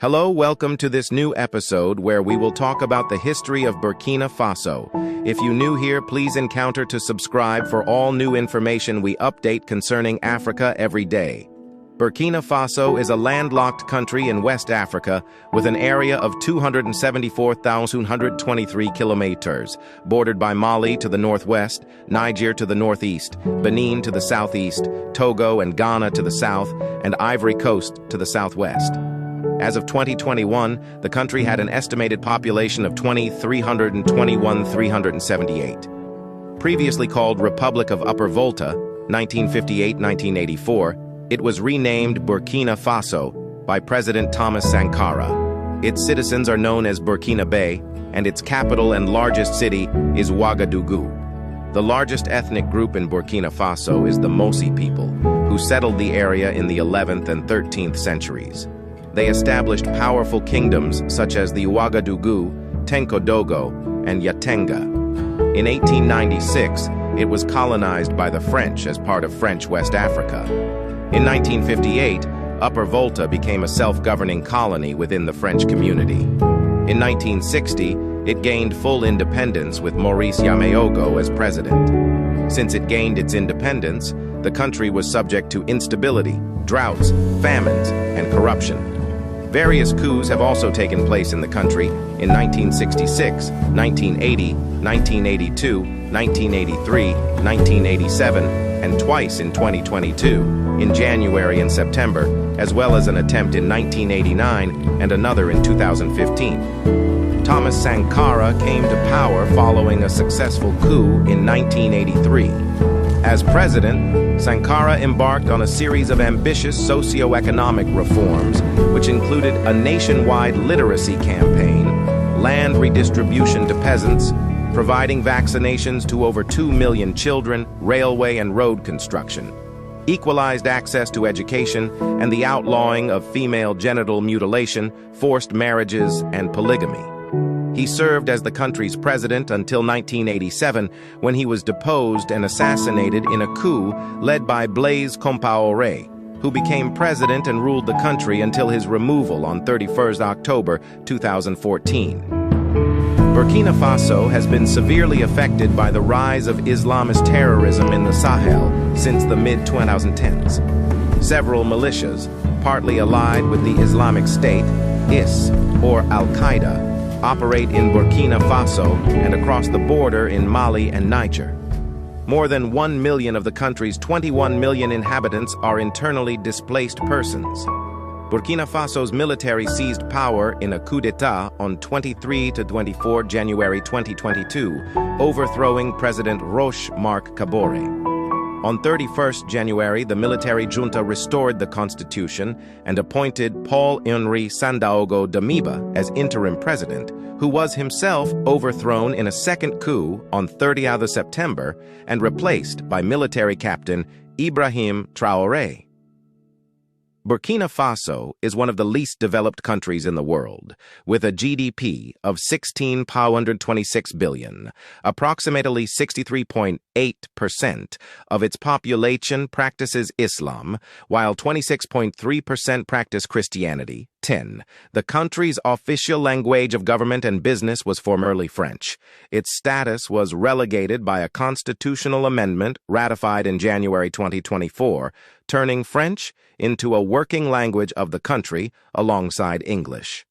Hello, welcome to this new episode where we will talk about the history of Burkina Faso. If you're new here, please encounter to subscribe for all new information we update concerning Africa every day. Burkina Faso is a landlocked country in West Africa with an area of 274,123 kilometers, bordered by Mali to the northwest, Niger to the northeast, Benin to the southeast, Togo and Ghana to the south, and Ivory Coast to the southwest. As of 2021, the country had an estimated population of 321,378. Previously called Republic of Upper Volta, 1958-1984, it was renamed Burkina Faso by President Thomas Sankara. Its citizens are known as Burkinabe, and its capital and largest city is Ouagadougou. The largest ethnic group in Burkina Faso is the Mossi people, who settled the area in the 11th and 13th centuries. They established powerful kingdoms such as the Ouagadougou, Tenkodogo, and Yatenga. In 1896, it was colonized by the French as part of French West Africa. In 1958, Upper Volta became a self-governing colony within the French community. In 1960, it gained full independence with Maurice Yameogo as president. Since it gained its independence, the country was subject to instability, droughts, famines, and corruption. Various coups have also taken place in the country in 1966, 1980, 1982, 1983, 1987, and twice in 2022, in January and September, as well as an attempt in 1989 and another in 2015. Thomas Sankara came to power following a successful coup in 1983. As president, Sankara embarked on a series of ambitious socio-economic reforms, which included a nationwide literacy campaign, land redistribution to peasants, providing vaccinations to over 2 million children, railway and road construction, equalized access to education, and the outlawing of female genital mutilation, forced marriages, and polygamy. He served as the country's president until 1987, when he was deposed and assassinated in a coup led by Blaise Compaoré, who became president and ruled the country until his removal on 31 October 2014. Burkina Faso has been severely affected by the rise of Islamist terrorism in the Sahel since the mid-2010s. Several militias, partly allied with the Islamic State, IS, or Al-Qaeda, operate in Burkina Faso and across the border in Mali and Niger. More than 1 million of the country's 21 million inhabitants are internally displaced persons. Burkina Faso's military seized power in a coup d'etat on 23-24 January 2022, overthrowing President Roch Marc Kabore. On 31 January, the military junta restored the constitution and appointed Paul-Henri Sandaogo Damiba as interim president, who was himself overthrown in a second coup on 30th September and replaced by military captain Ibrahim Traoré. Burkina Faso is one of the least developed countries in the world, with a GDP of $16.26 billion. Approximately 63.8% of its population practices Islam, while 26.3% practice Christianity. 10. The country's official language of government and business was formerly French. Its status was relegated by a constitutional amendment ratified in January 2024, turning French into a working language of the country alongside English.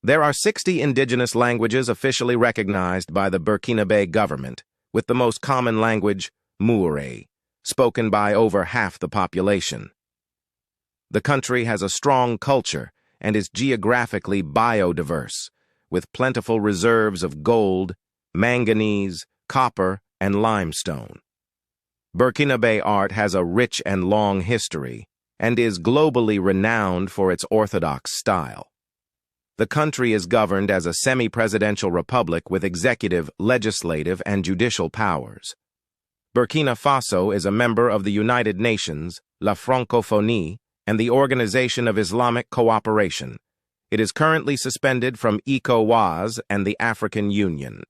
There are 60 indigenous languages officially recognized by the Burkinabe government, with the most common language, Mooré, spoken by over half the population. The country has a strong culture and is geographically biodiverse, with plentiful reserves of gold, manganese, copper, and limestone. Burkinabe art has a rich and long history and is globally renowned for its orthodox style. The country is governed as a semi-presidential republic with executive, legislative, and judicial powers. Burkina Faso is a member of the United Nations, La Francophonie, and the Organization of Islamic Cooperation. It is currently suspended from ECOWAS and the African Union.